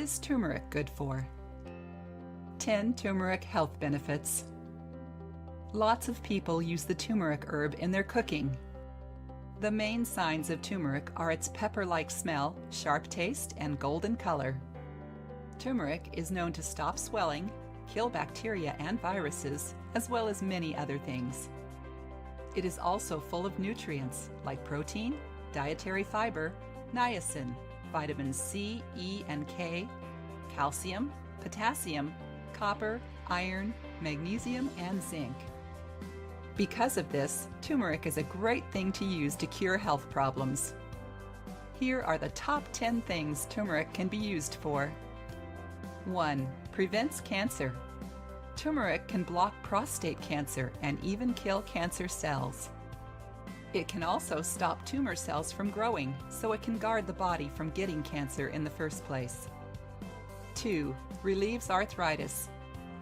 is turmeric good for? 10 turmeric health benefits. Lots of people use the turmeric herb in their cooking. The main signs of turmeric are its pepper-like smell, sharp taste, and golden color. Turmeric is known to stop swelling, kill bacteria and viruses, as well as many other things. It is also full of nutrients like protein, dietary fiber, niacin, vitamins C, E, and K, calcium, potassium, copper, iron, magnesium, and zinc. Because of this, turmeric is a great thing to use to cure health problems. Here are the top 10 things turmeric can be used for. 1. Prevents cancer. Turmeric can block prostate cancer and even kill cancer cells. It can also stop tumor cells from growing, so it can guard the body from getting cancer in the first place. 2. Relieves arthritis.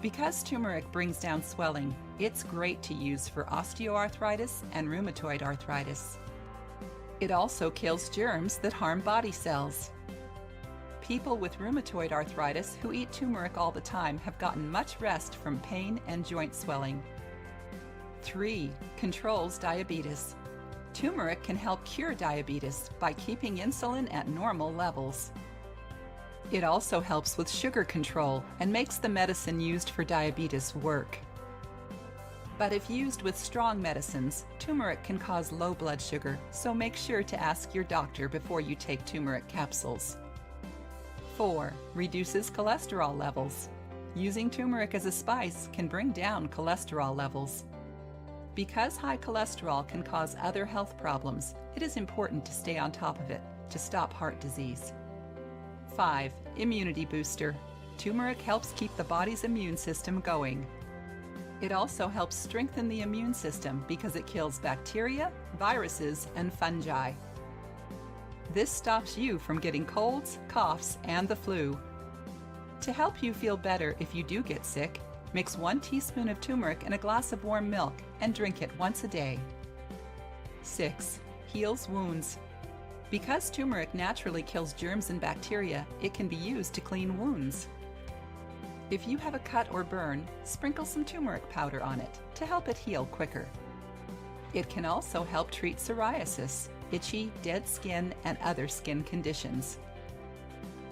Because turmeric brings down swelling, it's great to use for osteoarthritis and rheumatoid arthritis. It also kills germs that harm body cells. People with rheumatoid arthritis who eat turmeric all the time have gotten much rest from pain and joint swelling. 3. Controls diabetes. Turmeric can help cure diabetes by keeping insulin at normal levels. It also helps with sugar control and makes the medicine used for diabetes work. But if used with strong medicines, turmeric can cause low blood sugar, so make sure to ask your doctor before you take turmeric capsules. 4. Reduces cholesterol levels. Using turmeric as a spice can bring down cholesterol levels. Because high cholesterol can cause other health problems, it is important to stay on top of it to stop heart disease. 5. Immunity booster. Turmeric helps keep the body's immune system going. It also helps strengthen the immune system because it kills bacteria, viruses, and fungi. This stops you from getting colds, coughs, and the flu. To help you feel better if you do get sick, mix 1 teaspoon of turmeric in a glass of warm milk and drink it once a day. 6. Heals wounds. Because turmeric naturally kills germs and bacteria, it can be used to clean wounds. If you have a cut or burn, sprinkle some turmeric powder on it to help it heal quicker. It can also help treat psoriasis, itchy, dead skin, and other skin conditions.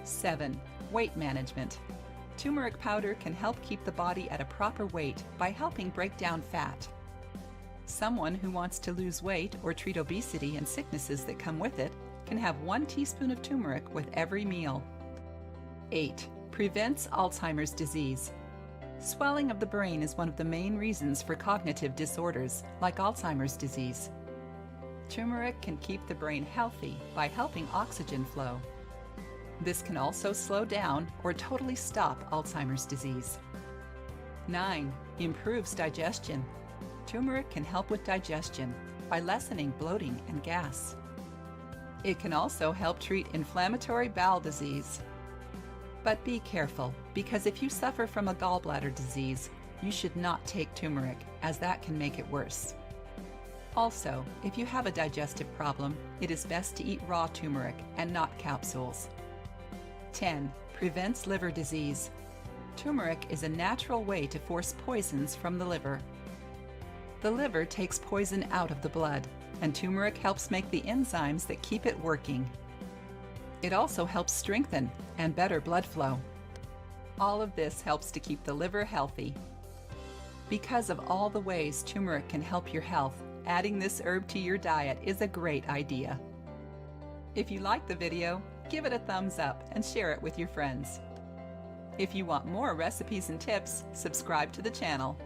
7. Weight management. Turmeric powder can help keep the body at a proper weight by helping break down fat. Someone who wants to lose weight or treat obesity and sicknesses that come with it can have 1 teaspoon of turmeric with every meal. 8. Prevents Alzheimer's disease. Swelling of the brain is one of the main reasons for cognitive disorders, like Alzheimer's disease. Turmeric can keep the brain healthy by helping oxygen flow. This can also slow down or totally stop Alzheimer's disease. 9. Improves digestion. Turmeric can help with digestion by lessening bloating and gas. It can also help treat inflammatory bowel disease. But be careful, because if you suffer from a gallbladder disease, you should not take turmeric, as that can make it worse. Also, if you have a digestive problem, it is best to eat raw turmeric and not capsules. 10. Prevents liver disease. Turmeric is a natural way to force poisons from the liver. The liver takes poison out of the blood, and turmeric helps make the enzymes that keep it working. It also helps strengthen and better blood flow. All of this helps to keep the liver healthy. Because of all the ways turmeric can help your health, adding this herb to your diet is a great idea. If you like the video, give it a thumbs up and share it with your friends. If you want more recipes and tips, subscribe to the channel.